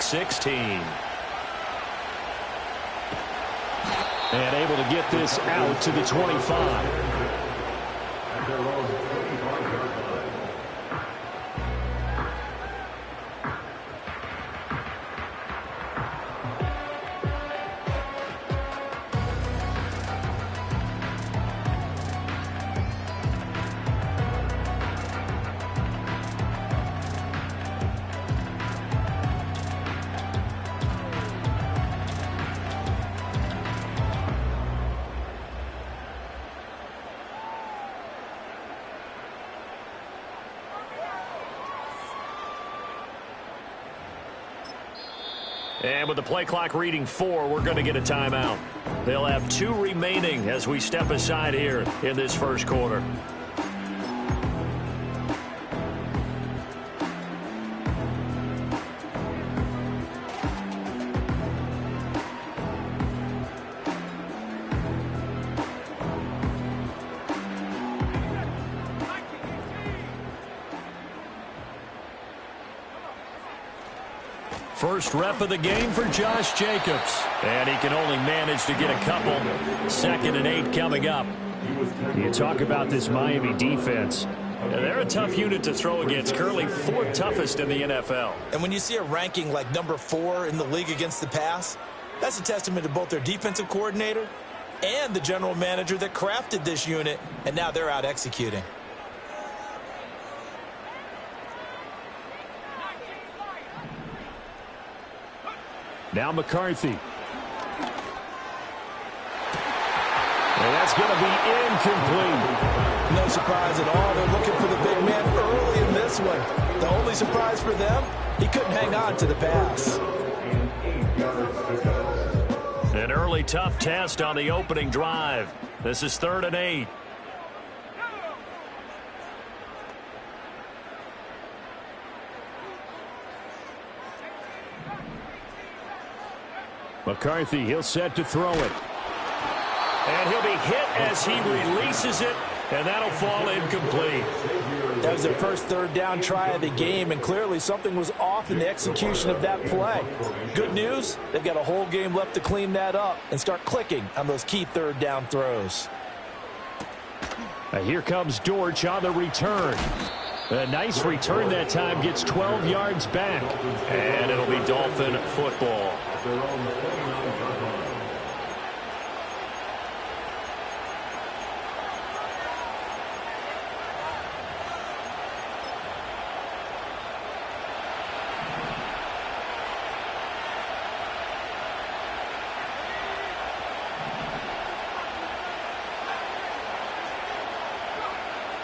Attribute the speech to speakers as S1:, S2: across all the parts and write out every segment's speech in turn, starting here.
S1: 16. And able to get this out to the 25. And with the play clock reading 4, we're going to get a timeout. They'll have 2 remaining as we step aside here in this first quarter. First rep of the game for Josh Jacobs. And he can only manage to get a couple. 2nd and 8 coming up. You talk about this Miami defense. They're a tough unit to throw against. Currently 4th toughest in the NFL.
S2: And when you see a ranking like number 4 in the league against the pass, that's a testament to both their defensive coordinator and the general manager that crafted this unit. And now they're out executing.
S1: Now McCarthy. And that's going to be incomplete.
S2: No surprise at all. They're looking for the big man early in this one. The only surprise for them, he couldn't hang on to the pass.
S1: An early tough test on the opening drive. This is 3rd and 8. McCarthy, he'll set to throw it. And he'll be hit as he releases it, and that'll fall incomplete.
S2: That was their first 3rd down try of the game, and clearly something was off in the execution of that play. Good news, they've got a whole game left to clean that up and start clicking on those key 3rd down throws.
S1: Now here comes Dortch on the return. A nice return that time, gets 12 yards back. And it'll be Dolphin football.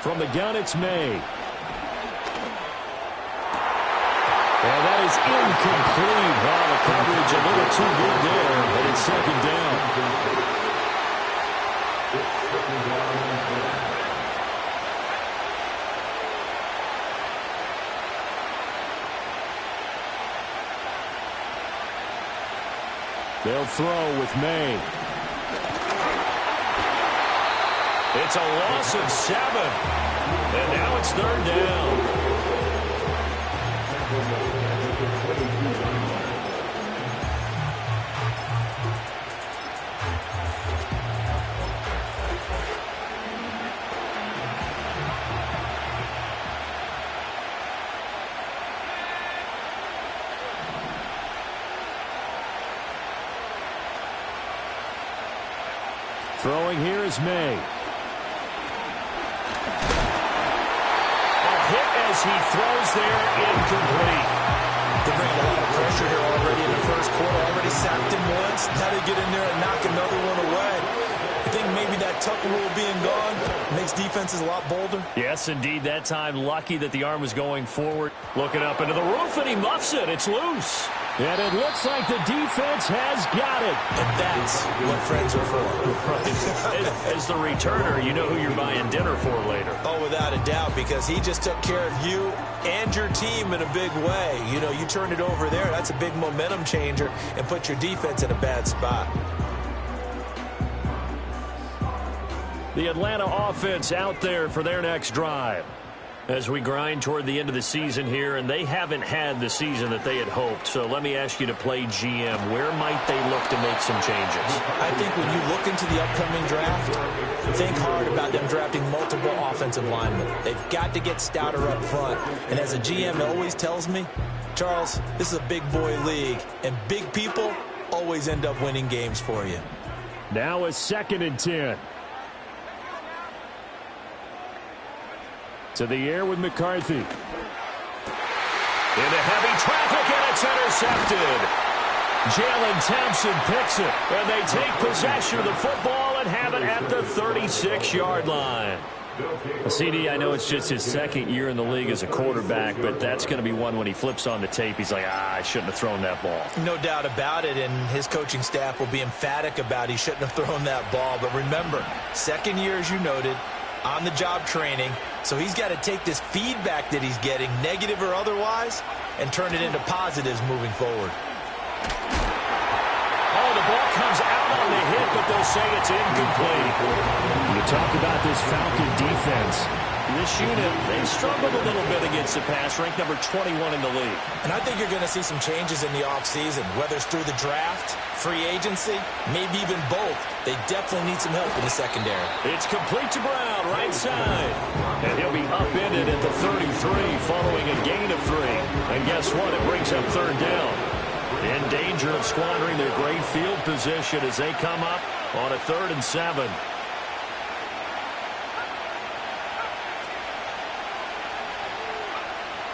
S1: From the gun, it's May. And that is incomplete. Wow, the coverage a little too good there, but it's 2nd down. They'll throw with May. It's a loss of 7. And now it's 3rd down. Throwing here is May. As he throws there, incomplete.
S2: They're bringing a lot of pressure here already in the first quarter. Already sacked him once. Now they get in there and knock another one away. I think maybe that tuck rule being gone makes defenses a lot bolder.
S1: Yes, indeed. That time, lucky that the arm was going forward. Looking up into the roof, and he muffs it. It's loose. And it looks like the defense has got it.
S2: And that's what friends are for.
S1: Right. As the returner, you know who you're buying dinner for later.
S2: Oh, without a doubt, because he just took care of you and your team in a big way. You know, you turn it over there, that's a big momentum changer, and put your defense in a bad spot.
S1: The Atlanta offense out there for their next drive. As we grind toward the end of the season here, and they haven't had the season that they had hoped. So let me ask you to play GM. Where might they look to make some changes?
S2: I think when you look into the upcoming draft, think hard about them drafting multiple offensive linemen. They've got to get stouter up front. And as a GM always tells me, Charles, this is a big boy league, and big people always end up winning games for you.
S1: Now a 2nd and 10. To the air with McCarthy. Into heavy traffic, and it's intercepted. Jalen Thompson picks it, and they take possession of the football and have it at the 36-yard line. CD, I know it's just his 2nd year in the league as a quarterback, but that's going to be one when he flips on the tape, he's like, I shouldn't have thrown that ball.
S2: No doubt about it, and his coaching staff will be emphatic about he shouldn't have thrown that ball. But remember, 2nd year, as you noted, on-the-job training, so he's got to take this feedback that he's getting, negative or otherwise, and turn it into positives moving forward.
S1: Oh, the ball comes out on the hit, but they'll say it's incomplete. You talk about this Falcon defense. This unit, they struggled a little bit against the pass, ranked number 21 in the league.
S2: And I think you're going to see some changes in the offseason, whether it's through the draft, free agency, maybe even both. They definitely need some help in the secondary.
S1: It's complete to Brown, right side. And he'll be upended at the 33 following a gain of 3. And guess what? It brings up 3rd down. In danger of squandering their great field position as they come up on a 3rd and 7.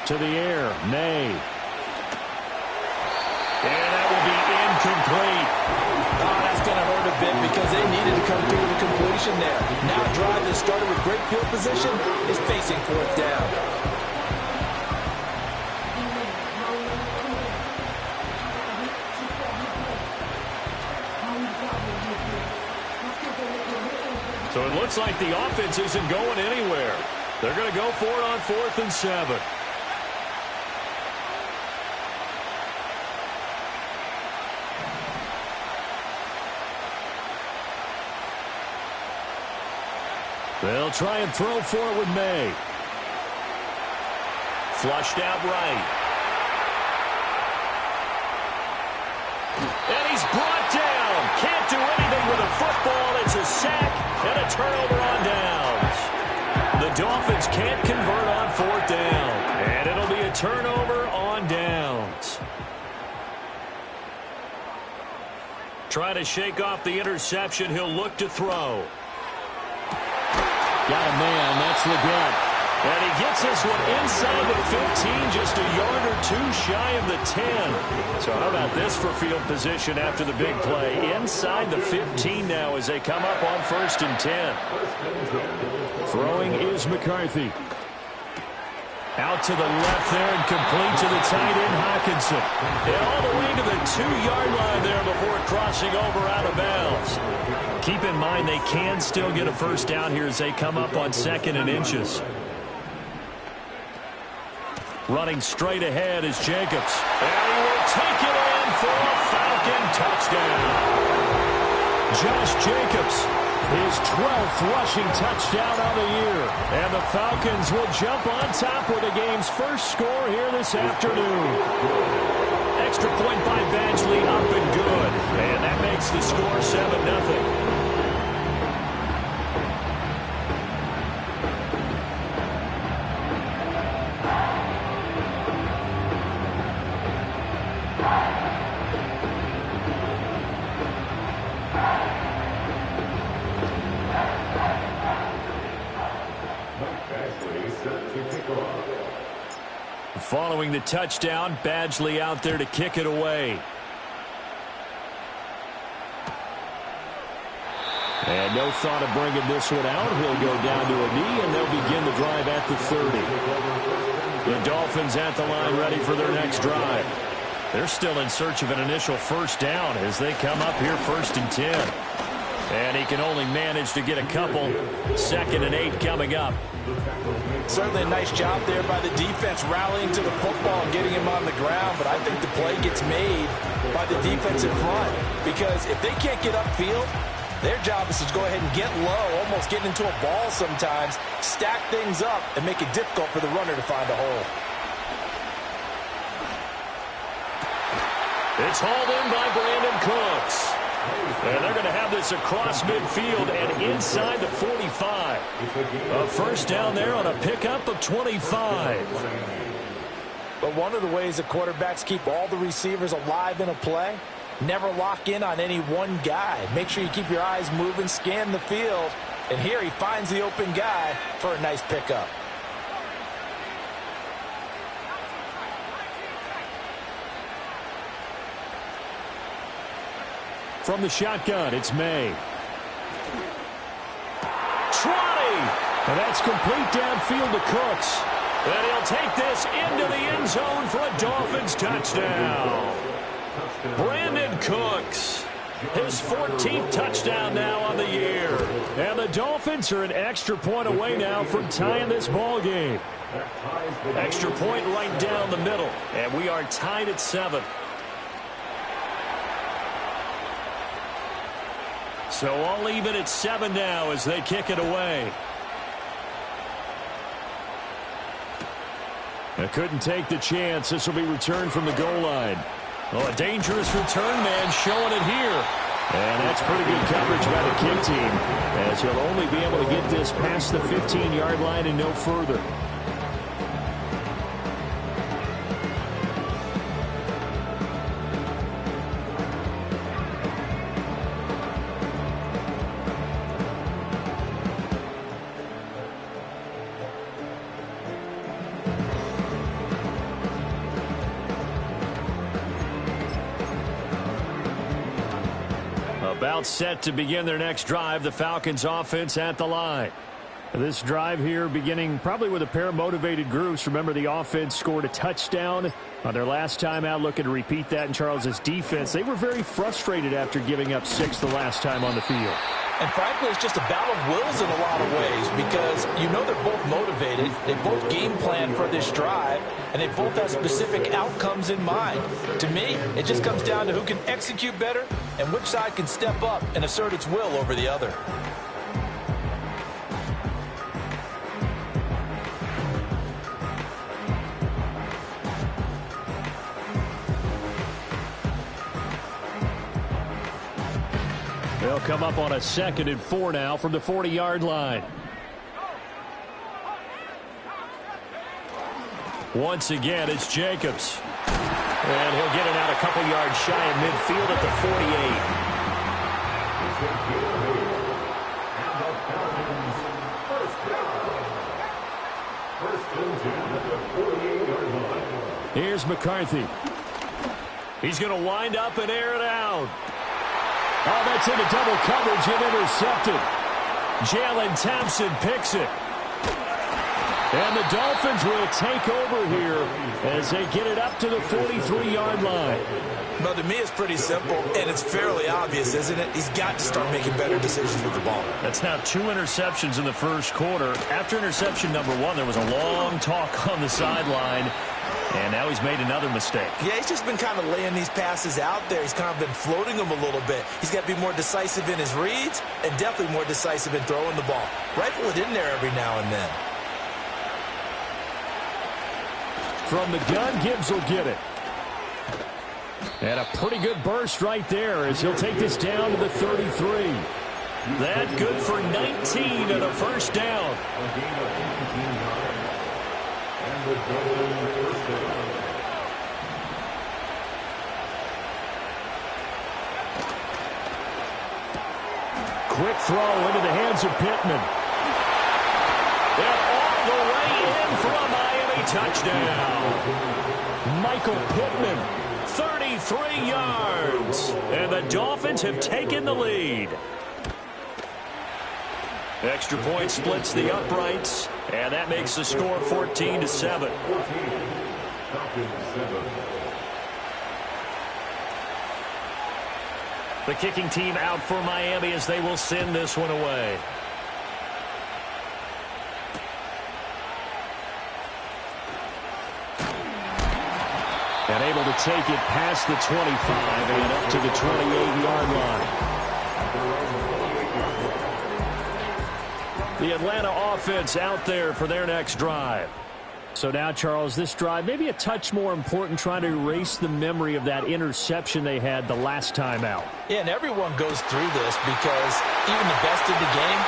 S1: To the air, May. And that will be incomplete.
S2: Oh, that's going to hurt a bit because they needed to come through with a completion there. Now a drive that started with great field position is facing 4th down.
S1: So it looks like the offense isn't going anywhere. They're going to go for it on 4th and 7. They'll try and throw for it with May. Flushed out right. And he's brought down. Can't do anything with a football. It's a sack and a turnover on downs. The Dolphins can't convert on 4th down. And it'll be a turnover on downs. Trying to shake off the interception. He'll look to throw. Got a man. That's Leggett. And he gets this one inside the 15, just a yard or 2 shy of the 10. So how about this for field position after the big play? Inside the 15 now as they come up on 1st and 10. Throwing is McCarthy. Out to the left there and complete to the tight end, Hockenson. And all the way to the 2-yard line there before crossing over out of bounds. Keep in mind they can still get a 1st down here as they come up on 2nd and inches. Running straight ahead is Jacobs. And he will take it in for a Falcon touchdown. Josh Jacobs, his 12th rushing touchdown of the year. And the Falcons will jump on top with the game's first score here this afternoon. Extra point by Badgley, up and good. And that makes the score 7-0. Following the touchdown, Badgley out there to kick it away. And no thought of bringing this one out. He'll go down to a knee, and they'll begin the drive at the 30. The Dolphins at the line ready for their next drive. They're still in search of an initial 1st down as they come up here 1st and 10. And he can only manage to get a couple. 2nd and 8 coming up.
S2: Certainly a nice job there by the defense rallying to the football and getting him on the ground, but I think the play gets made by the defensive front because if they can't get upfield, Their job is to go ahead and get low, almost get into a ball sometimes, stack things up, and make it difficult for the runner to find a hole.
S1: It's hauled in by Brandon Cooks. And they're going to have this across midfield and inside the 45. A first down there on a pickup of 25.
S2: But one of the ways that quarterbacks keep all the receivers alive in a play, never lock in on any one guy. Make sure you keep your eyes moving, scan the field. And here he finds the open guy for a nice pickup.
S1: From the shotgun, it's May. Trotty! And that's complete downfield to Cooks. And he'll take this into the end zone for a Dolphins touchdown. Brandon Cooks, his 14th touchdown now on the year. And the Dolphins are an extra point away now from tying this ball game. Extra point right down the middle. And we are tied at 7. So all even at 7 now as they kick it away. They couldn't take the chance. This will be returned from the goal line. Oh, a dangerous return man showing it here. And that's pretty good coverage by the kick team, as he'll only be able to get this past the 15-yard line and no further. About set to begin their next drive, the Falcons offense at the line. This drive here beginning probably with a pair of motivated groups. Remember, the offense scored a touchdown on their last time out, looking to repeat that in Charles's defense. They were very frustrated after giving up 6 the last time on the field.
S2: And frankly, it's just a battle of wills in a lot of ways, because you know they're both motivated, they both game plan for this drive, and they both have specific outcomes in mind. To me, it just comes down to who can execute better and which side can step up and assert its will over the other.
S1: They'll come up on a 2nd and 4 now from the 40-yard line. Once again, it's Jacobs. And he'll get it out a couple yards shy of midfield at the 48. Here's McCarthy. He's going to wind up and air it out. Oh, that's into double coverage and intercepted. Jalen Thompson picks it. And the Dolphins will take over here as they get it up to the 43-yard line.
S2: Well, to me, it's pretty simple, and it's fairly obvious, isn't it? He's got to start making better decisions with the ball.
S1: That's now 2 interceptions in the first quarter. After interception number 1, there was a long talk on the sideline. And now he's made another mistake. Yeah, he's just been kind of laying these passes out there. He's kind of been floating them a little bit. He's got to be more decisive in his reads and definitely more decisive in throwing the ball. Rifle it in there every now and then. From the gun, Gibbs will get it. And a pretty good burst right there as he'll take this down to the 33. That good for 19 and a first down. Quick throw into the hands of Pittman. And all the way in for a Miami touchdown. Michael Pittman, 33 yards. And the Dolphins have taken the lead. Extra point splits the uprights, and that makes the score 14-7. The kicking team out for Miami as they will send this one away. And able to take it past the 25 and up to the 28-yard line. The Atlanta offense out there for their next drive. So now, Charles, this drive maybe a touch more important, trying to erase the memory of that interception they had the last time out.
S2: Yeah, and everyone goes through this because even the best of the game,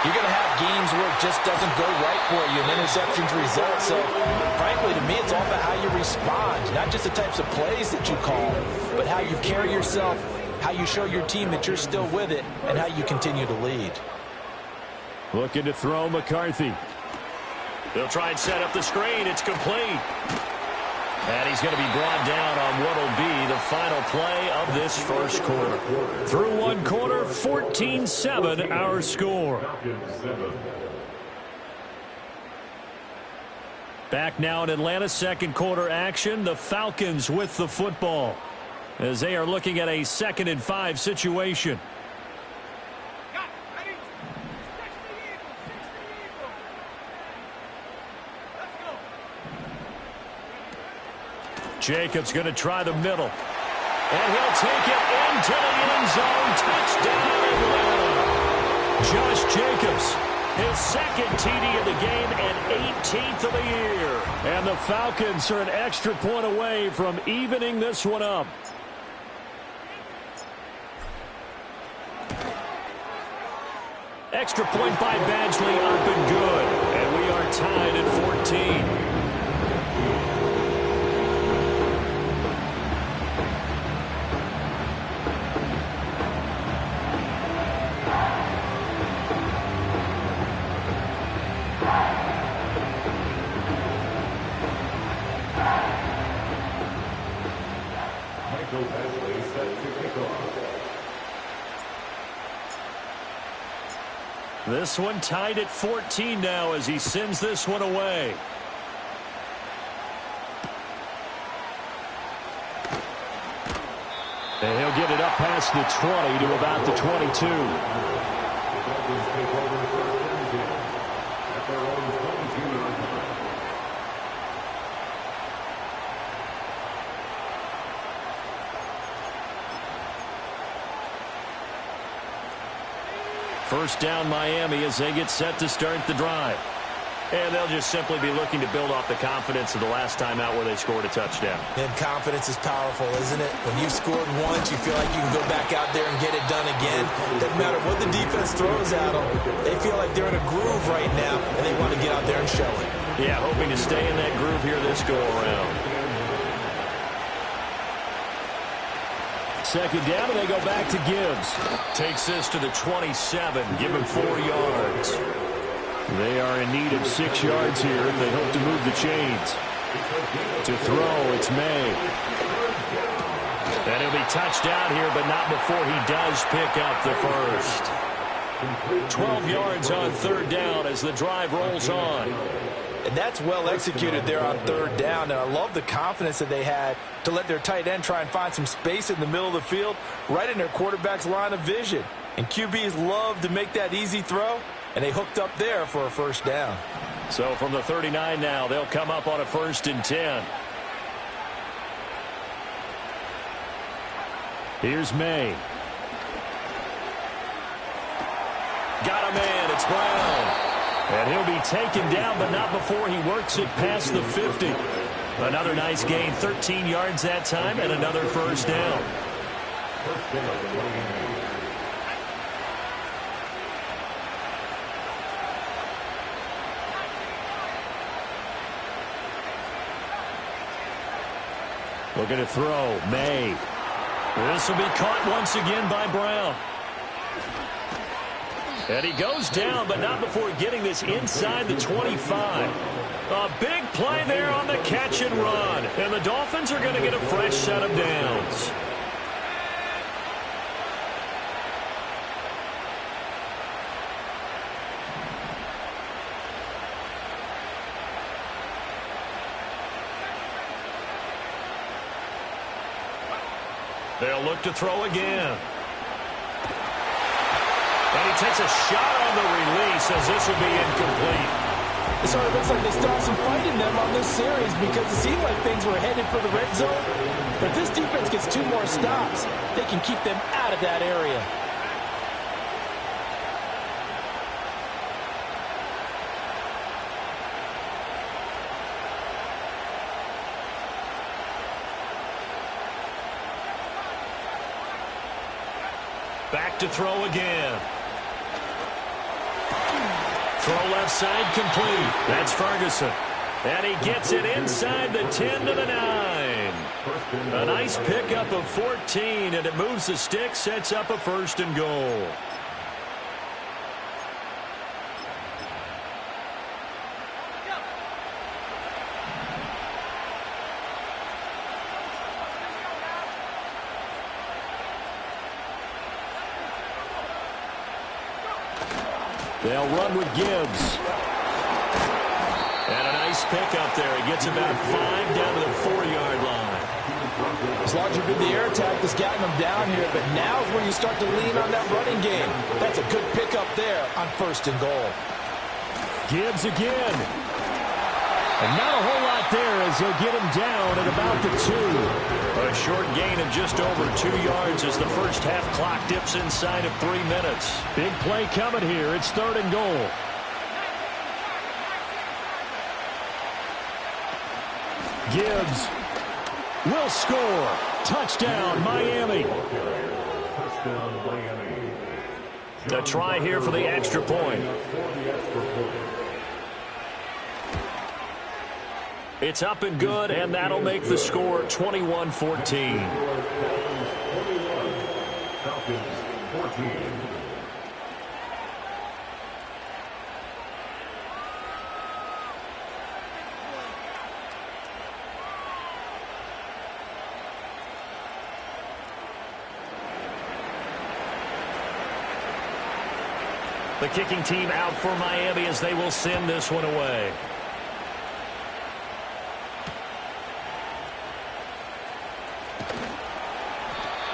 S2: you're going to have games where it just doesn't go right for you and interceptions result. So, frankly, to me, it's all about how you respond, not just the types of plays that you call, but how you carry yourself, how you show your team that you're still with it, and how you continue to lead.
S1: Looking to throw McCarthy. They'll try and set up the screen. It's complete. And he's going to be brought down on what will be the final play of this first quarter. Through one quarter, 14-7 our score. Back now in Atlanta, second quarter action. The Falcons with the football as they are looking at a 2nd and 5 situation. Jacobs going to try the middle. And he'll take it into the end zone. Touchdown, Atlanta. Josh Jacobs, his 2nd TD of the game and 18th of the year. And the Falcons are an extra point away from evening this one up. Extra point by Badgley, up and good. And we are tied at 14. This one tied at 14 now as he sends this one away. And he'll get it up past the 20 to about the 22. First down Miami as they get set to start the drive. And they'll just simply be looking to build off the confidence of the last time out where they scored a touchdown.
S2: And confidence is powerful, isn't it? When you've scored once, you feel like you can go back out there and get it done again. Doesn't matter what the defense throws at them. They feel like they're in a groove right now, and they want to get out there and show it.
S1: Yeah, hoping to stay in that groove here this go-around. Second down, and they go back to Gibbs. Takes this to the 27. Give him 4 yards. They are in need of 6 yards here if they hope to move the chains. To throw, it's May. And he'll be touched down here, but not before he does pick up the first. 12 yards on third down as the drive rolls on.
S2: And that's well executed there on third down. And I love the confidence that they had to let their tight end try and find some space in the middle of the field, right in their quarterback's line of vision. And QBs love to make that easy throw, and they hooked up there for a first down.
S1: So from the 39 now, they'll come up on a 1st and 10. Here's May. Got a man. It's Brown. And he'll be taken down, but not before he works it past the 50. Another nice gain, 13 yards that time, and another first down. Looking to throw, May. This will be caught once again by Brown. And he goes down, but not before getting this inside the 25. A big play there on the catch and run. And the Dolphins are going to get a fresh set of downs. They'll look to throw again. And he takes a shot on the release as this will be incomplete.
S2: So it looks like they still have some fight in them on this series because it seemed like things were headed for the red zone. But if this defense gets 2 more stops, they can keep them out of that area.
S1: Back to throw again. Throw left side complete. That's Ferguson. And he gets it inside the 10 to the 9. A nice pickup of 14, and it moves the stick, sets up a 1st and goal. They'll run with Gibbs. And a nice pickup there. He gets about 5 down to the 4-yard line.
S2: As long as you've been the air attack that's gotten them down here, but now is where you start to lean on that running game. That's a good pickup there on 1st and goal.
S1: Gibbs again. And not a whole lot there as they'll get him down at about the 2. A short gain of just over 2 yards as the first half clock dips inside of 3 minutes. Big play coming here. It's 3rd and goal. Gibbs will score. Touchdown, Miami. A try here for the extra point. It's up and good, and that'll make the score 21-14. The kicking team out for Miami as they will send this one away.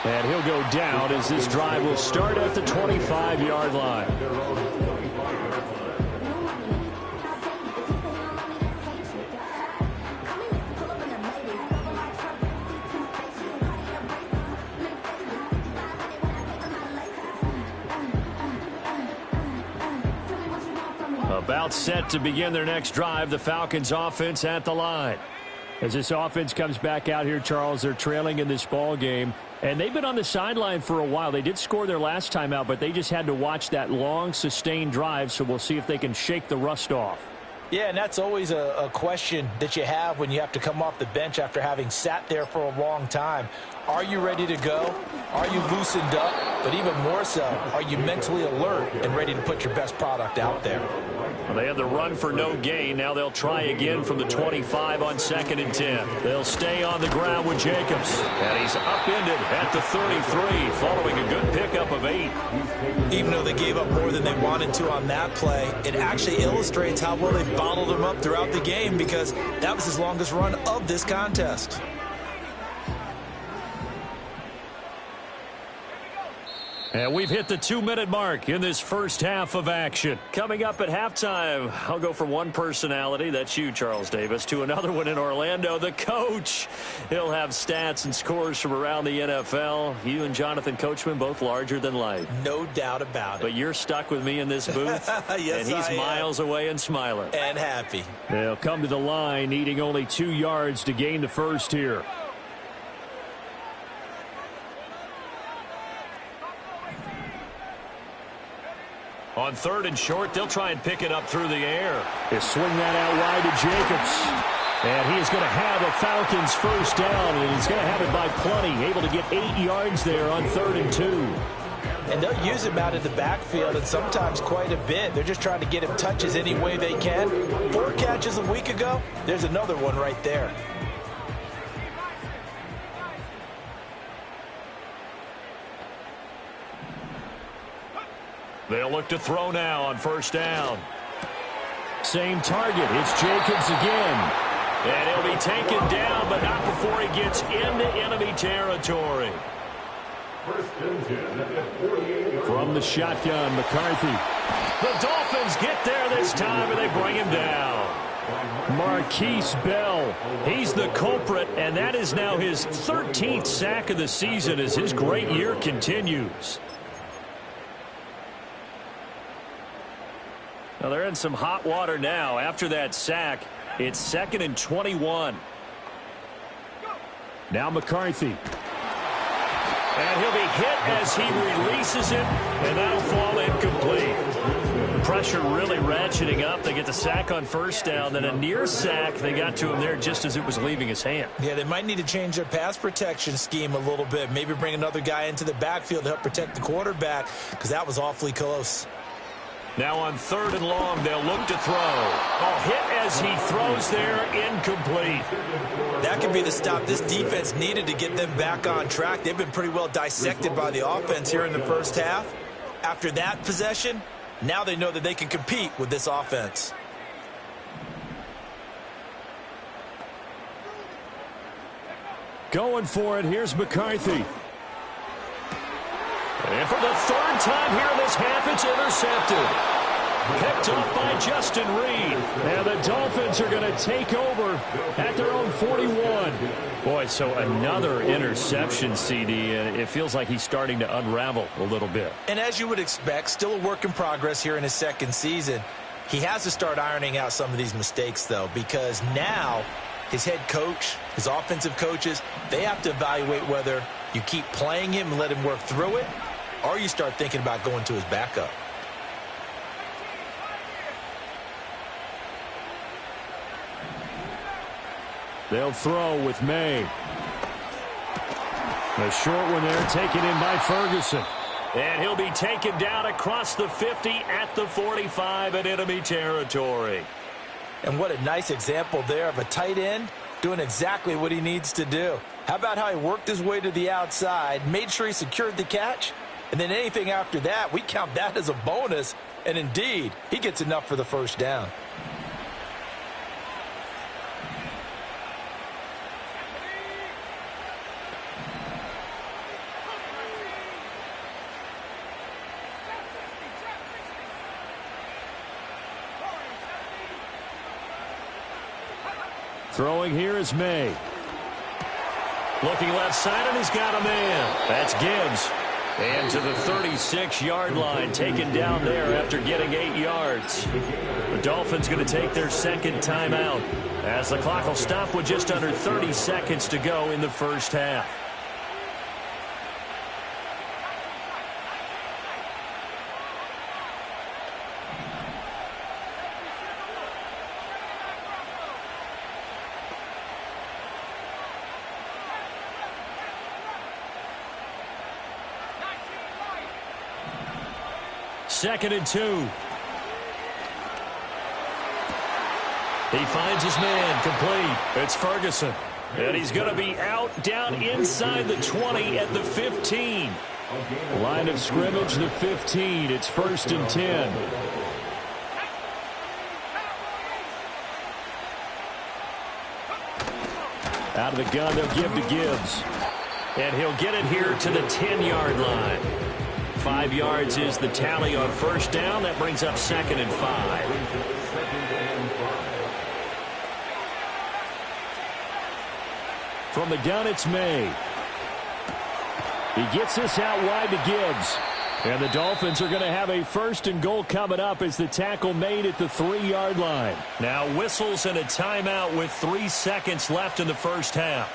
S1: And he'll go down as this drive will start at the 25-yard line. About set to begin their next drive, the Falcons offense at the line. As this offense comes back out here, Charles, they're trailing in this ball game. And they've been on the sideline for a while. They did score their last time out, but they just had to watch that long, sustained drive, so we'll see if they can shake the rust off.
S2: Yeah, and that's always a question that you have when you have to come off the bench after having sat there for a long time. Are you ready to go? Are you loosened up? But even more so, are you mentally alert and ready to put your best product out there?
S1: Well, they had the run for no gain. Now they'll try again from the 25 on 2nd and 10. They'll stay on the ground with Jacobs. And he's upended at the 33 following a good pickup of 8.
S2: Even though they gave up more than they wanted to on that play, it actually illustrates how well they bottled him up throughout the game because that was his longest run of this contest.
S1: And we've hit the 2-minute mark in this first half of action. Coming up at halftime, I'll go from one personality, that's you, Charles Davis, to another one in Orlando, the coach. He'll have stats and scores from around the NFL. You and Jonathan Coachman, both larger than life.
S2: No doubt about it.
S1: But you're stuck with me in this booth.
S2: Yes,
S1: and he's miles away and smiling.
S2: And happy.
S1: They'll come to the line, needing only 2 yards to gain the first here. On 3rd and short, they'll try and pick it up through the air. They swing that out wide to Jacobs. And he is going to have a Falcons first down, and he's going to have it by plenty. Able to get 8 yards there on 3rd and 2.
S2: And they'll use him out in the backfield, and sometimes quite a bit. They're just trying to get him touches any way they can. 4 catches a week ago, there's another one right there.
S1: They'll look to throw now on 1st down. Same target. It's Jacobs again. And he'll be taken down, but not before he gets into enemy territory. From the shotgun, McCarthy. The Dolphins get there this time, and they bring him down. Marquise Bell, he's the culprit, and that is now his 13th sack of the season as his great year continues. Now they're in some hot water now. After that sack, it's 2nd and 21. Now McCarthy. And he'll be hit as he releases it, and that'll fall incomplete. Pressure really ratcheting up. They get the sack on first down, then a near sack. They got to him there just as it was leaving his hand.
S2: Yeah, they might need to change their pass protection scheme a little bit. Maybe bring another guy into the backfield to help protect the quarterback, because that was awfully close.
S1: Now on 3rd and long, they'll look to throw. Oh, hit as he throws there, incomplete.
S2: That could be the stop this defense needed to get them back on track. They've been pretty well dissected by the offense here in the first half. After that possession, now they know that they can compete with this offense.
S1: Going for it, here's McCarthy. And for the 3rd time here in this half, it's intercepted. Picked off by Justin Reed. And the Dolphins are going to take over at their own 41. Boy, so another interception, CD, and it feels like he's starting to unravel a little bit.
S2: And as you would expect, still a work in progress here in his second season. He has to start ironing out some of these mistakes, though, because now his head coach, his offensive coaches, they have to evaluate whether you keep playing him and let him work through it, or you start thinking about going to his backup.
S1: They'll throw with May. A short one there, taken in by Ferguson. And he'll be taken down across the 50 at the 45 in enemy territory.
S2: And what a nice example there of a tight end doing exactly what he needs to do. How about how he worked his way to the outside, made sure he secured the catch, and then anything after that, we count that as a bonus. And indeed, he gets enough for the first down.
S1: Throwing here is May. Looking left side, and he's got a man. That's Gibbs. And to the 36-yard line, taken down there after getting 8 yards. The Dolphins going to take their second timeout as the clock will stop with just under 30 seconds to go in the first half. Second and 2. He finds his man complete. It's Ferguson. And he's going to be out down inside the 20 at the 15. Line of scrimmage, the 15. It's 1st and 10. Out of the gun, they'll give to Gibbs. And he'll get it here to the 10-yard line. 5 yards is the tally on first down. That brings up 2nd and 5. From the gun, it's May. He gets this out wide to Gibbs. And the Dolphins are going to have a 1st and goal coming up as the tackle made at the 3-yard line. Now whistles and a timeout with 3 seconds left in the first half.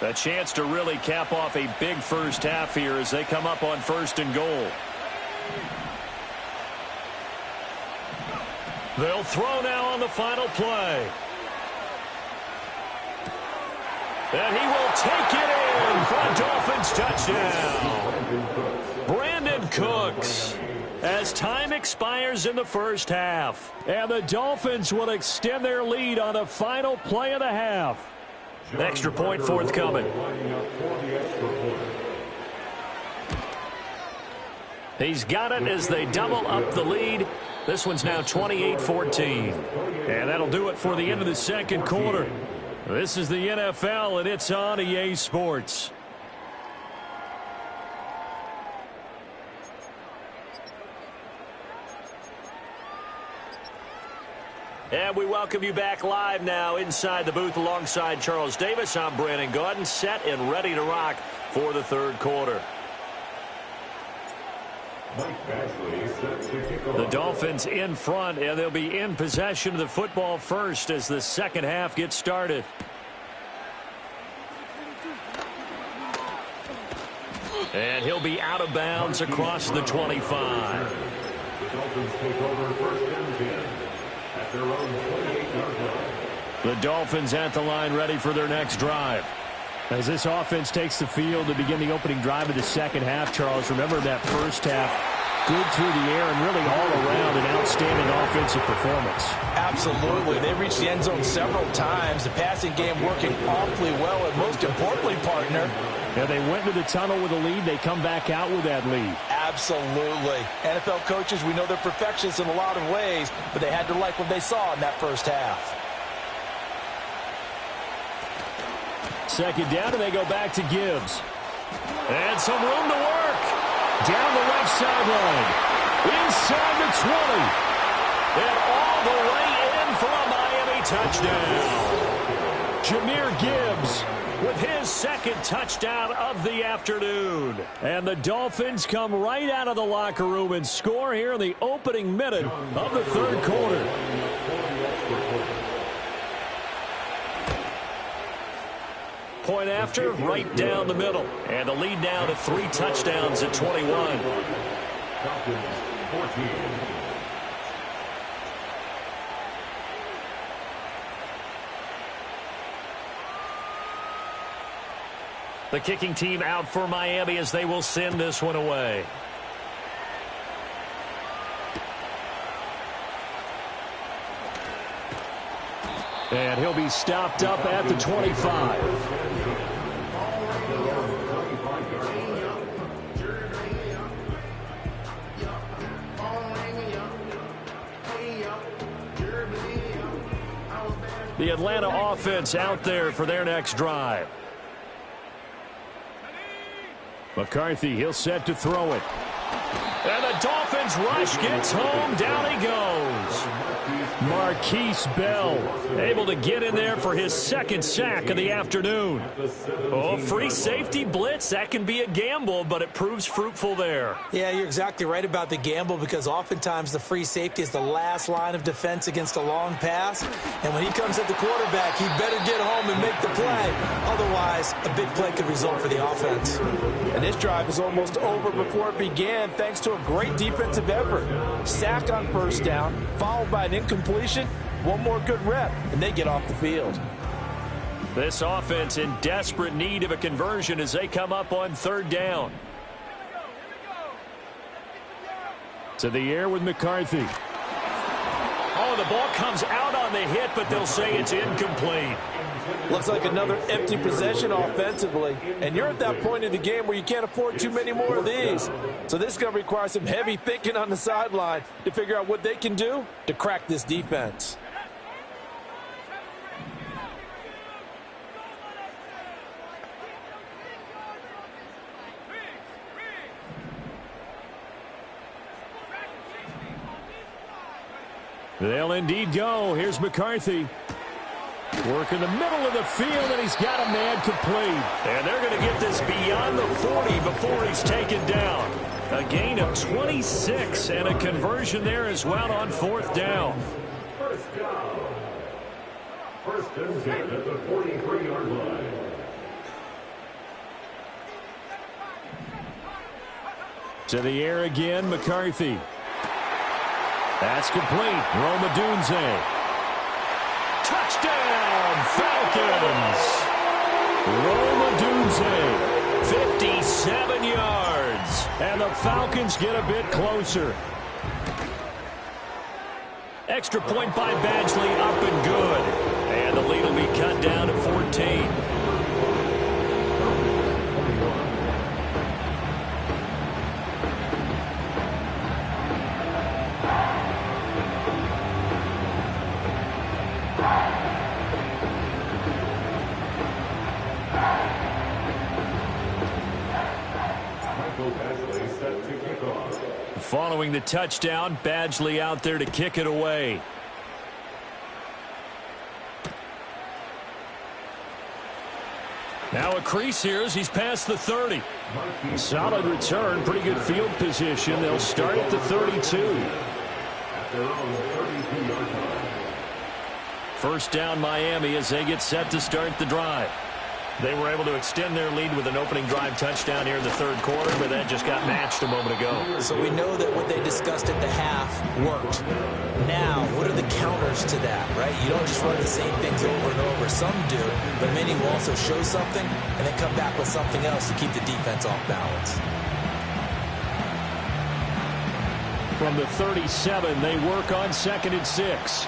S1: A chance to really cap off a big first half here as they come up on 1st and goal. They'll throw now on the final play. And he will take it in for a Dolphins touchdown. Brandon Cooks as time expires in the first half. And the Dolphins will extend their lead on the final play of the half. Extra point forthcoming. He's got it as they double up the lead. This one's now 28-14. And that'll do it for the end of the second quarter. This is the NFL, and it's on EA Sports. And we welcome you back live now inside the booth alongside Charles Davis. I'm Brandon Gaudin, set and ready to rock for the third quarter. The Dolphins in front, and they'll be in possession of the football first as the second half gets started. And he'll be out of bounds across the 25.
S3: The Dolphins take over first and 10 at their own 28-yard line.
S1: The Dolphins at the line ready for their next drive.
S4: As this offense takes the field to begin the opening drive of the second half, Charles, remember that first half, good through the air and really all around an outstanding offensive performance.
S2: Absolutely. They reached the end zone several times. The passing game working awfully well, and most importantly, partner,
S4: yeah, they went to the tunnel with a lead. They come back out with that lead.
S2: Absolutely. NFL coaches, we know they're perfectionists in a lot of ways, but they had to like what they saw in that first half.
S1: Second down, and they go back to Gibbs. And some room to work. Down the left sideline. Inside the 20. And all the way in for a Miami touchdown. Jahmyr Gibbs with his second touchdown of the afternoon. And the Dolphins come right out of the locker room and score here in the opening minute of the third quarter. Point after, right down the middle. And the lead now to 3 touchdowns at 21.
S3: Falcons 14.
S1: The kicking team out for Miami as they will send this one away. And he'll be stopped up at the 25. The Atlanta offense out there for their next drive. McCarthy, he'll set to throw it. And the Dolphins rush gets home. Down he goes. Marquise Bell able to get in there for his second sack of the afternoon. Oh, free safety blitz. That can be a gamble, but it proves fruitful there.
S2: Yeah, you're exactly right about the gamble because oftentimes the free safety is the last line of defense against a long pass. And when he comes at the quarterback, he better get home and make the play. Otherwise, a big play could result for the offense. And this drive is almost over before it began thanks to a great defensive effort. Sack on first down, followed by an incompletion. One more good rep, and they get off the field.
S1: This offense in desperate need of a conversion as they come up on third down.
S4: To the air with McCarthy.
S1: Oh, the ball comes out on the hit, but they'll say it's incomplete.
S2: Looks like another empty possession offensively. And you're at that point in the game where you can't afford too many more of these. So this is going to require some heavy thinking on the sideline to figure out what they can do to crack this defense.
S4: They'll indeed go. Here's McCarthy. Work in the middle of the field, and he's got a man complete.
S1: And they're going to get this beyond the 40 before he's taken down. A gain of 26 and a conversion there as well on fourth down.
S3: First down. First and 10 at the 43-yard line.
S4: To the air again, McCarthy. That's complete. Roma Dunze.
S1: Touchdown, Falcons!
S4: Roma Dunze.
S1: 57 yards.
S4: And the Falcons get a bit closer.
S1: Extra point by Badgley, up and good. And the lead will be cut down to 14. Following the touchdown, Badgley out there to kick it away. Now a crease here as he's past the 30. Solid return, pretty good field position. They'll start at the 32. First down Miami as they get set to start the drive. They were able to extend their lead with an opening drive touchdown here in the third quarter, but that just got matched a moment ago.
S2: So we know that what they discussed at the half worked. Now, what are the counters to that, right? You don't just run the same things over and over. Some do, but many will also show something and then come back with something else to keep the defense off balance.
S4: From the 37, they work on 2nd and 6.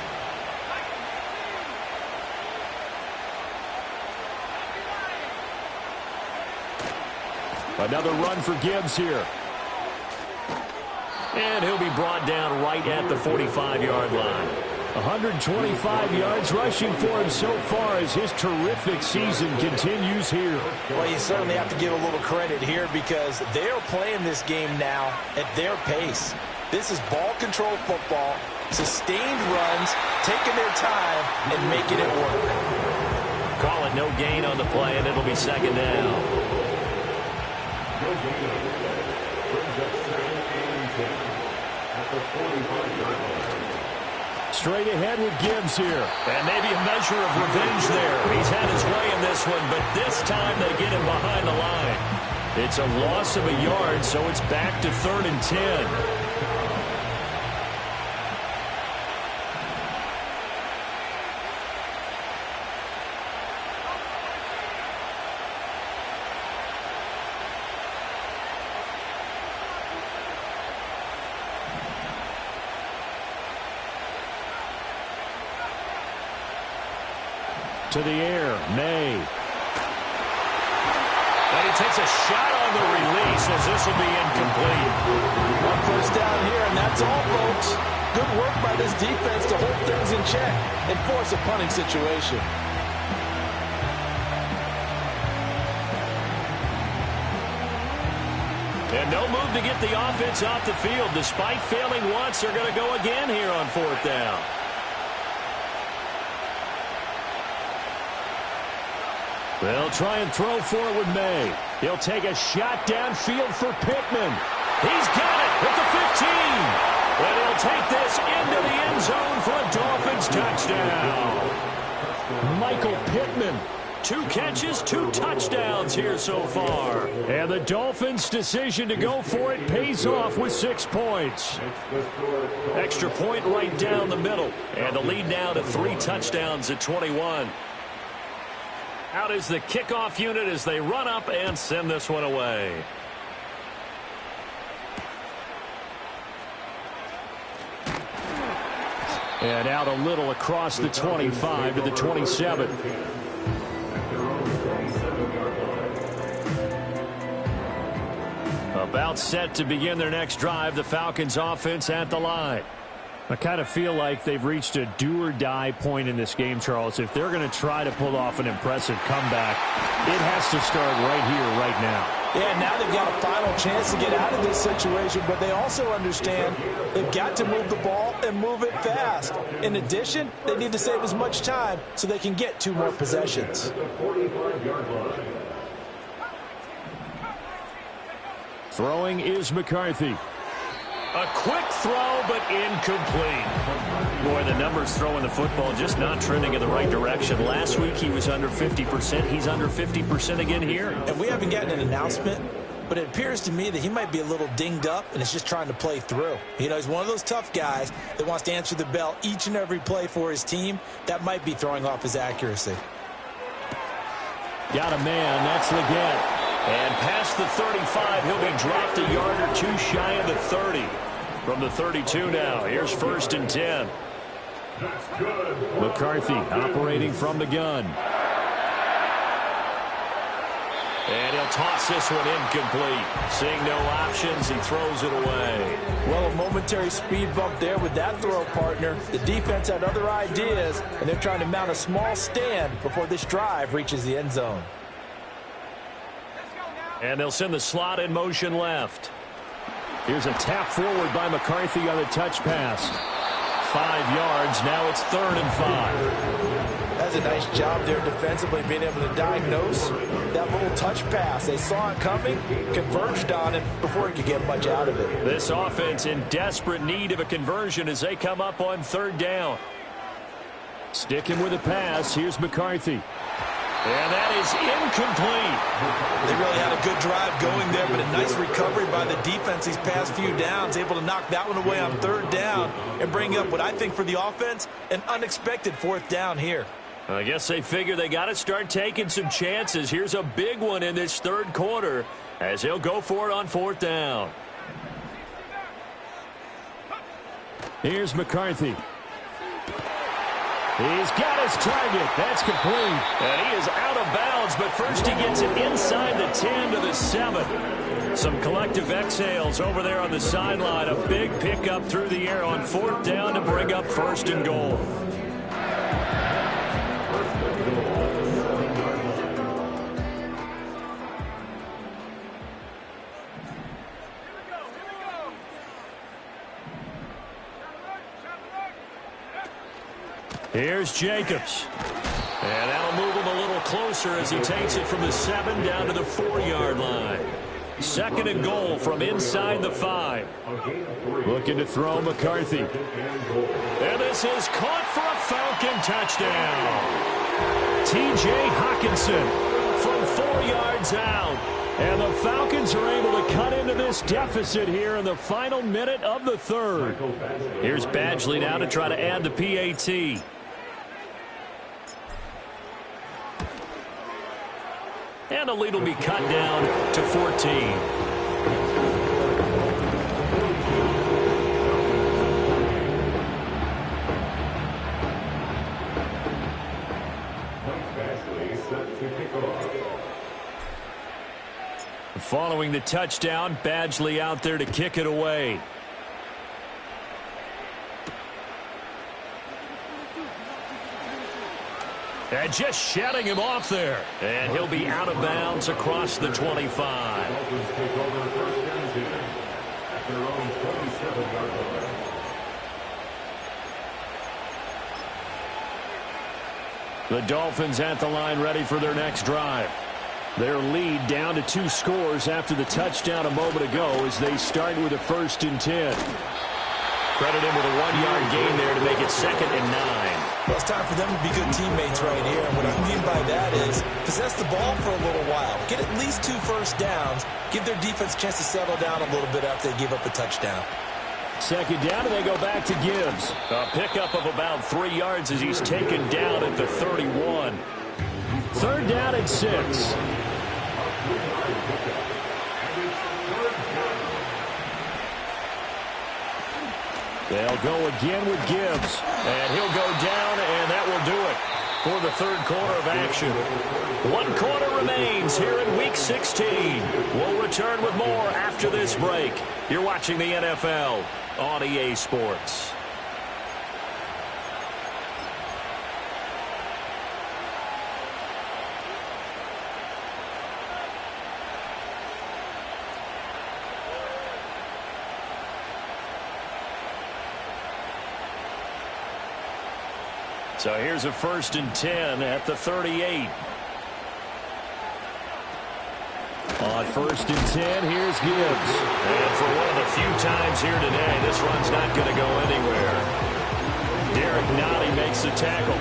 S4: Another run for Gibbs here.
S1: And he'll be brought down right at the 45-yard line.
S4: 125 yards rushing for him so far as his terrific season continues here.
S2: Well, you certainly have to give a little credit here because they are playing this game now at their pace. This is ball control football, sustained runs, taking their time, and making it work.
S1: Call it no gain on the play, and it'll be 2nd down.
S4: Straight ahead with Gibbs here.
S1: And maybe a measure of revenge there. He's had his way in this one, but this time they get him behind the line. It's a loss of a yard, so it's back to 3rd and 10.
S4: To the air, May.
S1: And he takes a shot on the release as this will be incomplete.
S2: One first down here, and that's all, folks. Good work by this defense to hold things in check and force a punting situation.
S1: And no move to get the offense off the field. Despite failing once, they're going to go again here on 4th down.
S4: They'll try and throw for it with May. He'll take a shot downfield for Pittman.
S1: He's got it at the 15. And he'll take this into the end zone for a Dolphins touchdown.
S4: Michael Pittman.
S1: 2 catches, 2 touchdowns here so far.
S4: And the Dolphins' decision to go for it pays off with 6 points.
S1: Extra point right down the middle. And the lead now to 3 touchdowns at 21. Out is the kickoff unit as they run up and send this one away.
S4: And out a little across the 25 to the 27.
S1: About set to begin their next drive, the Falcons offense at the line.
S4: I kind of feel like they've reached a do-or-die point in this game, Charles. If they're going to try to pull off an impressive comeback, it has to start right here, right now.
S2: Yeah, now they've got a final chance to get out of this situation, but they also understand they've got to move the ball and move it fast. In addition, they need to save as much time so they can get 2 more possessions.
S4: Throwing is McCarthy.
S1: A quick throw, but incomplete. Boy, the numbers throwing the football just not trending in the right direction. Last week he was under 50%. He's under 50% again here.
S2: And we haven't gotten an announcement, but it appears to me that he might be a little dinged up and is just trying to play through. You know, he's one of those tough guys that wants to answer the bell each and every play for his team. That might be throwing off his accuracy.
S4: Got a man. That's Leggett.
S1: And past the 35, he'll be dropped a yard or 2 shy of the 30. From the 32 now, here's 1st and 10.
S4: McCarthy operating from the gun.
S1: And he'll toss this one incomplete. Seeing no options, he throws it away.
S2: Well, a momentary speed bump there with that throw, partner. The defense had other ideas, and they're trying to mount a small stand before this drive reaches the end zone.
S1: And they'll send the slot in motion left.
S4: Here's a tap forward by McCarthy on the touch pass.
S1: 5 yards. Now it's 3rd and 5.
S2: does a nice job there defensively, being able to diagnose that little touch pass. They saw it coming, converged on it before he could get much out of it.
S1: This offense in desperate need of a conversion as they come up on third down.
S4: Sticking with a pass, here's McCarthy.
S1: And that is incomplete.
S2: They really had a good drive going there, but a nice recovery by the defense these past few downs, able to knock that one away on third down and bring up what I think for the offense, an unexpected fourth down here.
S1: I guess they figure they got to start taking some chances. Here's a big one in this third quarter as he'll go for it on fourth down.
S4: Here's McCarthy. He's got his target. That's complete.
S1: And he is out of bounds, but first he gets it inside the 10 to the 7. Some collective exhales over there on the sideline. A big pickup through the air on fourth down to bring up first and goal.
S4: Here's Jacobs.
S1: And that'll move him a little closer as he takes it from the 7 down to the 4-yard line. Second and goal from inside the 5.
S4: Looking to throw McCarthy.
S1: And this is caught for a Falcon touchdown.
S4: T.J. Hawkinson
S1: From 4 yards out.
S4: And the Falcons are able to cut into this deficit here in the final minute of the third.
S1: Here's Badgley now to try to add the PAT. And the lead will be cut down to 14. Following the touchdown, Badgley out there to kick it away. And just shutting him off there. And he'll be out of bounds across the 25.
S4: The Dolphins at the line ready for their next drive. Their lead down to 2 scores after the touchdown a moment ago as they start with a 1st and 10.
S1: Credit him with a 1-yard gain there to make it 2nd and 9.
S2: Well, it's time for them to be good teammates right here. And what I mean by that is possess the ball for a little while. Get at least 2 first downs. Give their defense a chance to settle down a little bit after they give up a touchdown.
S4: Second down, and they go back to Gibbs.
S1: A pickup of about 3 yards as he's taken down at the 31.
S4: Third down and 6. They'll go again with Gibbs.
S1: And he'll go down, and that will do it for the third quarter of action. 1 quarter remains here in Week 16. We'll return with more after this break. You're watching the NFL on EA Sports. So here's a 1st and 10 at the 38.
S4: On 1st and 10, here's Gibbs.
S1: And for one of the few times here today, this run's not going to go anywhere. Derek Nottie makes the tackle.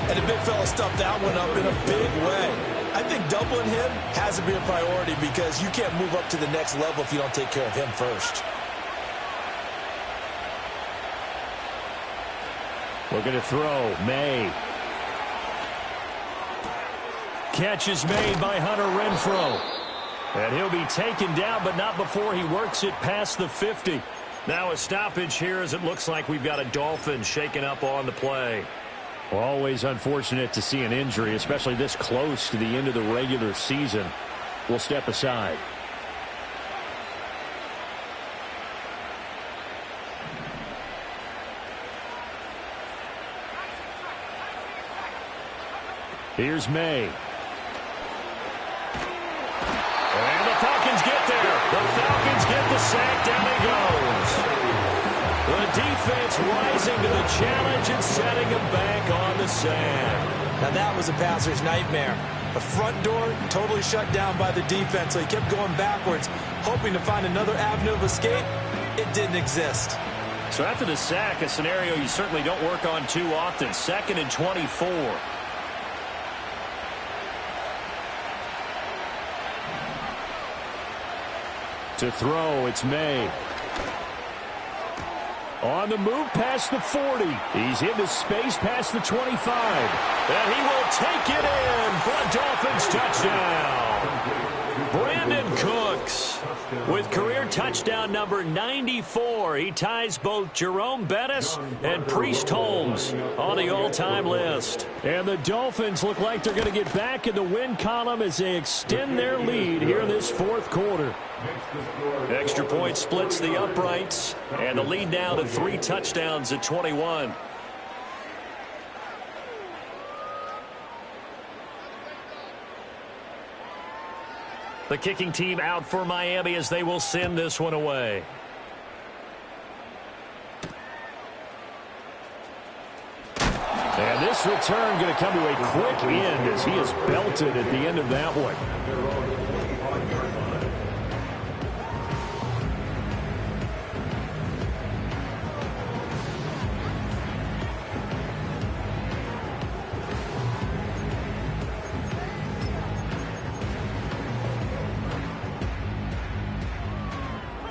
S2: And the big fella stuffed that one up in a big way. I think doubling him has to be a priority because you can't move up to the next level if you don't take care of him first.
S4: Looking to throw, May. Catch is made by Hunter Renfrow.
S1: And he'll be taken down, but not before he works it past the 50. Now a stoppage here as it looks like we've got a Dolphin shaken up on the play.
S4: Always unfortunate to see an injury, especially this close to the end of the regular season. We'll step aside. Here's May.
S1: And the Falcons get there. The Falcons get the sack. Down he goes. The defense rising to the challenge and setting him back on the sack.
S2: Now that was a passer's nightmare. The front door totally shut down by the defense, so he kept going backwards, hoping to find another avenue of escape. It didn't exist.
S1: So after the sack, a scenario you certainly don't work on too often. 2nd and 24.
S4: To throw, it's May. On the move past the 40. He's into space past the 25.
S1: And he will take it in for a Dolphins touchdown. Brandon Cooks with career touchdown number 94. He ties both Jerome Bettis and Priest Holmes on the all-time list.
S4: And the Dolphins look like they're going to get back in the win column as they extend their lead here in this fourth quarter.
S1: Extra point splits the uprights, and the lead now to 3 touchdowns at 21. The kicking team out for Miami as they will send this one away.
S4: And this return going to come to a quick end as he is belted at the end of that one.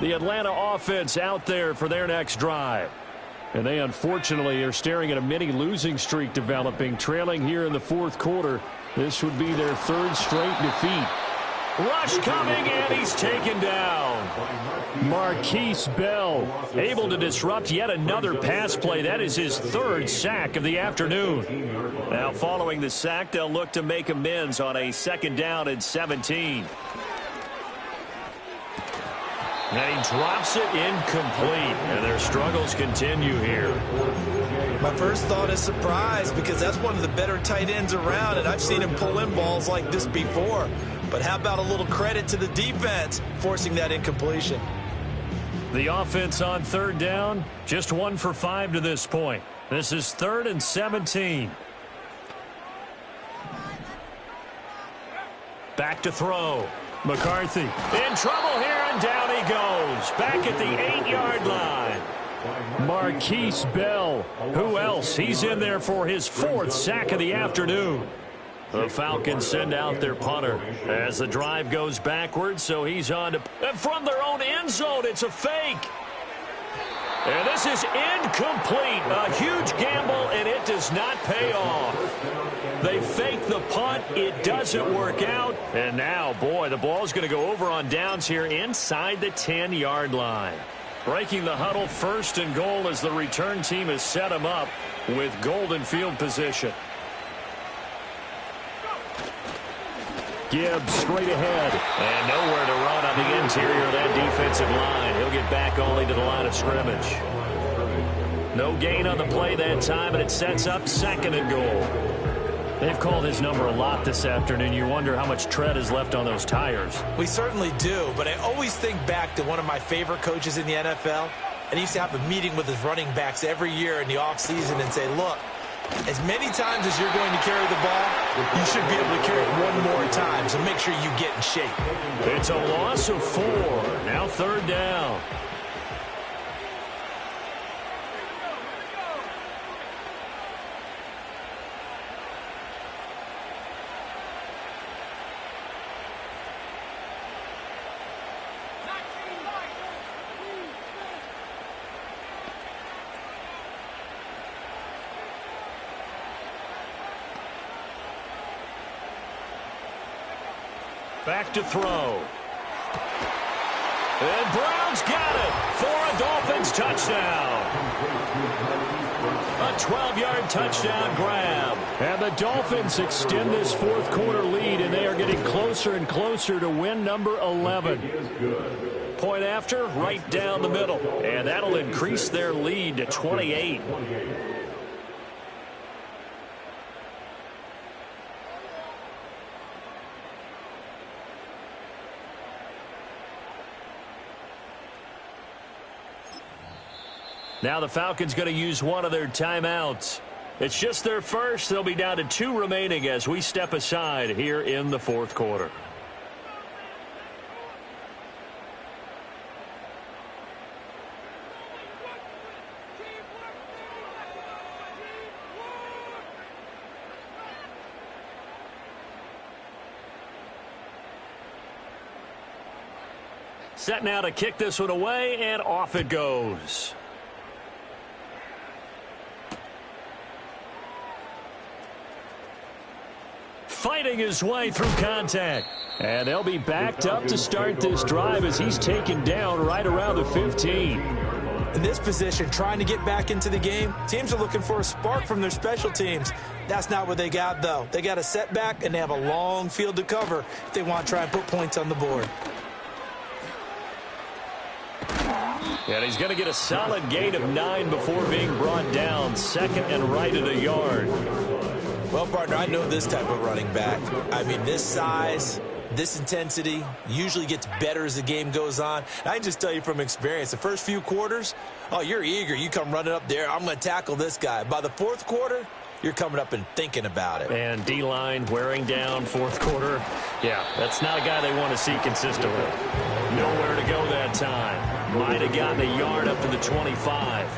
S4: The Atlanta offense out there for their next drive. And they unfortunately are staring at a mini losing streak developing, trailing here in the fourth quarter. This would be their 3rd straight defeat.
S1: Rush coming, and he's taken down.
S4: Marquise Bell
S1: able to disrupt yet another pass play. That is his 3rd sack of the afternoon. Now following the sack, they'll look to make amends on a 2nd down and 17. And he drops it incomplete, and their struggles continue here.
S2: My first thought is surprise, because that's one of the better tight ends around, and I've seen him pull in balls like this before. But how about a little credit to the defense forcing that incompletion?
S1: The offense on 3rd down, just 1 for 5 to this point. This is 3rd and 17. Back to throw. McCarthy in trouble here, and down he goes. Back at the 8-yard line.
S4: Marquise Bell.
S1: Who else? He's in there for his 4th sack of the afternoon. The Falcons send out their punter as the drive goes backwards, so he's on to... And from their own end zone, it's a fake. And this is incomplete. A huge gamble, and it does not pay off. They fake the punt. It doesn't work out. And now, boy, the ball's going to go over on downs here inside the 10-yard line. Breaking the huddle, 1st and goal as the return team has set him up with golden field position.
S4: Gibbs straight ahead.
S1: And nowhere to run on the interior of that defensive line. He'll get back only to the line of scrimmage. No gain on the play that time, and it sets up 2nd and goal.
S4: They've called his number a lot this afternoon. You wonder how much tread is left on those tires.
S2: We certainly do, but I always think back to one of my favorite coaches in the NFL. And he used to have a meeting with his running backs every year in the offseason and say, look, as many times as you're going to carry the ball, you should be able to carry it one more time, so make sure you get in shape.
S1: It's a loss of 4. Now 3rd down. Back to throw. And Brown's got it for a Dolphins touchdown. A 12-yard touchdown grab.
S4: And the Dolphins extend this fourth quarter lead, and they are getting closer and closer to win number 11.
S1: Point after, right down the middle. And that'll increase their lead to 28. Now the Falcons going to use one of their timeouts. It's just their first. They'll be down to 2 remaining as we step aside here in the fourth quarter. Set now to kick this one away, and off it goes. Fighting his way through contact. And they'll be backed up to start this drive as he's taken down right around the 15.
S2: In this position, trying to get back into the game, teams are looking for a spark from their special teams. That's not what they got, though. They got a setback, and they have a long field to cover if they want to try and put points on the board.
S1: And he's going to get a solid gain of 9 before being brought down. Second and right at a yard.
S2: Well, partner, I know this type of running back. I mean, this size, this intensity usually gets better as the game goes on. I can just tell you from experience, the first few quarters, oh, you're eager. You come running up there, I'm going to tackle this guy. By the fourth quarter, you're coming up and thinking about it.
S1: And D-line wearing down fourth quarter. Yeah, that's not a guy they want to see consistently. Nowhere to go that time. Might have gotten a yard up to the 25.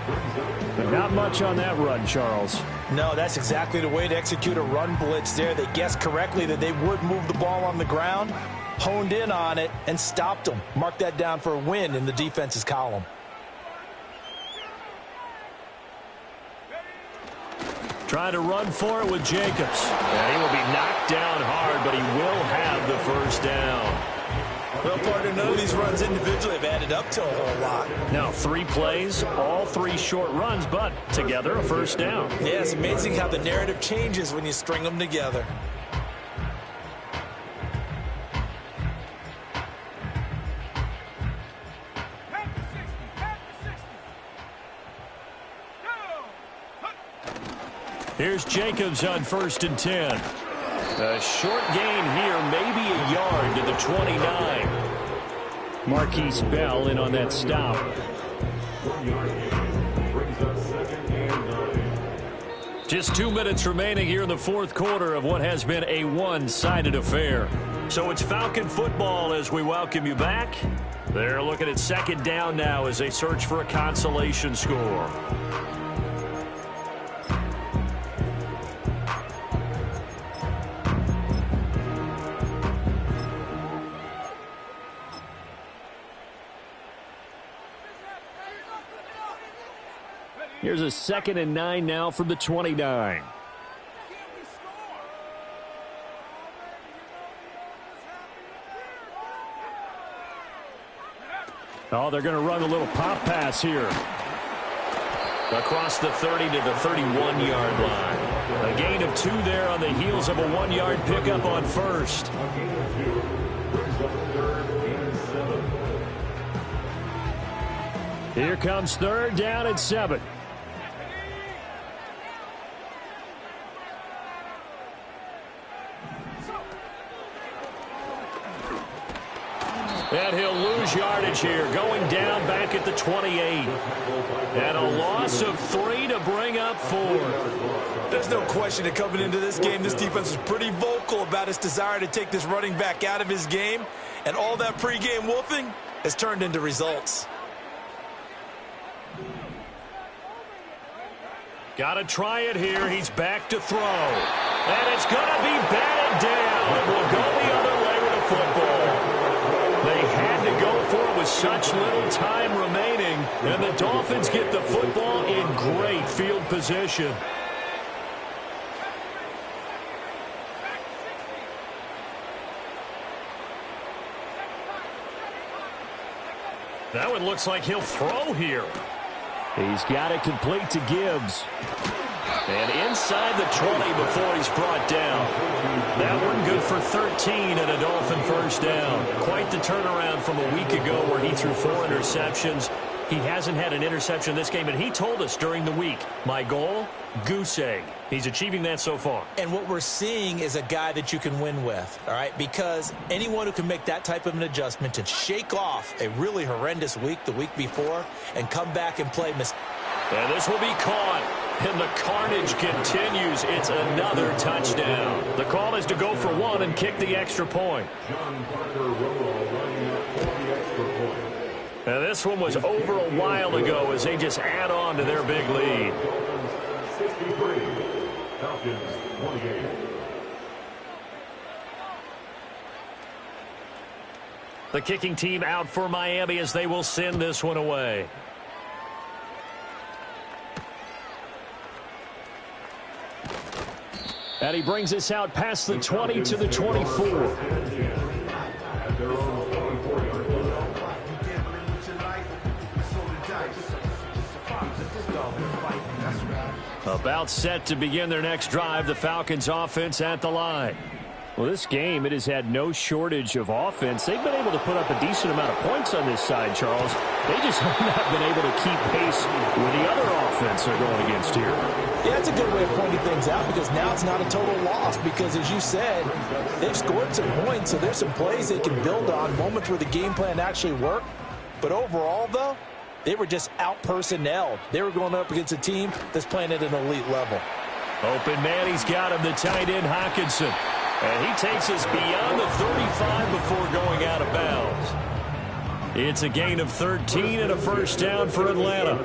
S4: But not much on that run, Charles.
S2: No, that's exactly the way to execute a run blitz there. They guessed correctly that they would move the ball on the ground, honed in on it, and stopped them. Mark that down for a win in the defense's column.
S1: Trying to run for it with Jacobs. And he will be knocked down hard, but he will have the first down.
S2: Well, partner, none of these runs individually have added up to a whole lot.
S1: Now, 3 plays, all 3 short runs, but together a first down.
S2: Yeah, it's amazing how the narrative changes when you string them together.
S1: Here's Jacobs on 1st and 10. A short gain here, maybe a yard to the 29.
S4: Marquise Bell in on that stop.
S1: Just 2 minutes remaining here in the fourth quarter of what has been a one-sided affair. So it's Falcon football as we welcome you back. They're looking at second down now as they search for a consolation score.
S4: Here's a 2nd and 9 now from the 29. Oh, they're going to run a little pop pass here.
S1: Across the 30 to the 31-yard line. A gain of 2 there on the heels of a 1-yard pickup on first.
S4: Here comes 3rd down and 7.
S1: And he'll lose yardage here, going down back at the 28. And a loss of 3 to bring up 4.
S2: There's no question that coming into this game, this defense was pretty vocal about its desire to take this running back out of his game. And all that pregame wolfing has turned into results.
S1: Got to try it here. He's back to throw. And it's going to be batted down. And will go the other way with the football. They had to go for it with such little time remaining. And the Dolphins get the football in great field position. That one looks like he'll throw here.
S4: He's got it complete to Gibbs.
S1: And inside the 20 before he's brought down. That one good for 13 and a Dolphin first down. Quite the turnaround from a week ago where he threw 4 interceptions. He hasn't had an interception this game, and he told us during the week, my goal, goose egg. He's achieving that so far.
S2: And what we're seeing is a guy that you can win with, all right? Because anyone who can make that type of an adjustment to shake off a really horrendous week the week before and come back and play.
S1: And this will be caught. And the carnage continues. It's another touchdown. The call is to go for one and kick the extra point. And this one was over a while ago as they just add on to their big lead.
S3: 63, Falcons 28.
S1: The kicking team out for Miami as they will send this one away. And he brings us out past the 20 to the 24. About set to begin their next drive, the Falcons offense at the line. Well, this game, it has had no shortage of offense. They've been able to put up a decent amount of points on this side, Charles. They just have not been able to keep pace with the other offense they're going against here.
S2: Yeah, that's a good way of pointing things out because now it's not a total loss because, as you said, they've scored some points, so there's some plays they can build on, moments where the game plan actually worked. But overall, though, they were just out-personnelled. They were going up against a team that's playing at an elite level.
S1: Open man, he's got him, the tight end, Hockenson. And he takes us beyond the 35 before going out of bounds. It's a gain of 13 and a first down for Atlanta.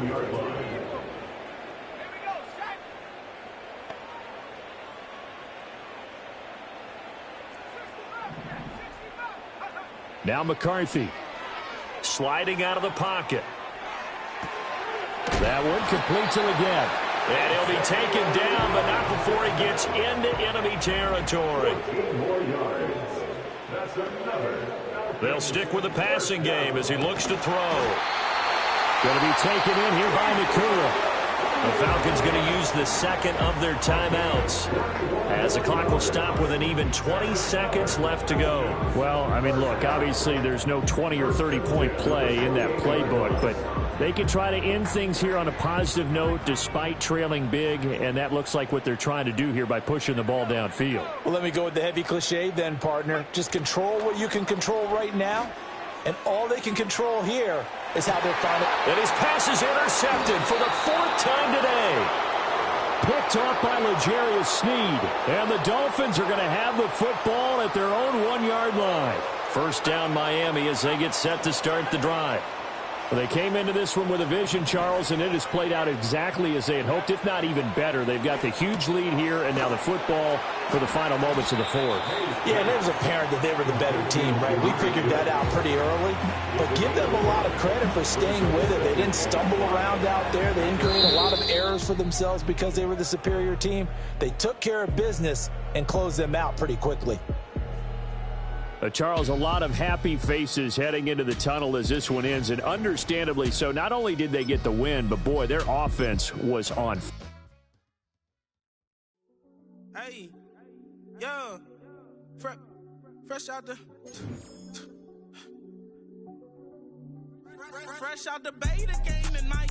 S1: Now McCarthy sliding out of the pocket. That one complete to again. And he'll be taken down, but not before he gets into enemy territory. They'll stick with the passing game as he looks to throw. Going to be taken in here by Nakua. The Falcons going to use the second of their timeouts as the clock will stop with an even 20 seconds left to go. Well, I mean, look, obviously there's no 20 or 30-point play in that playbook, but they can try to end things here on a positive note despite trailing big, and that looks like what they're trying to do here by pushing the ball downfield.
S2: Well, let me go with the heavy cliche then, partner. Just control what you can control right now, and all they can control here is how they're finding.
S1: And his pass is intercepted for the fourth time today. Picked off by L'Jarius Sneed. And the Dolphins are going to have the football at their own 1-yard line. First down Miami as they get set to start the drive. Well, they came into this one with a vision, Charles, and it has played out exactly as they had hoped, if not even better. They've got the huge lead here, and now the football for the final moments of the fourth.
S2: Yeah, and it was apparent that they were the better team, right? We figured that out pretty early, but give them a lot of credit for staying with it. They didn't stumble around out there. They didn't create a lot of errors for themselves because they were the superior team. They took care of business and closed them out pretty quickly.
S1: Charles, a lot of happy faces heading into the tunnel as this one ends, and understandably so. Not only did they get the win, but boy, their offense was on.
S5: Hey, yo, fresh out the beta game in my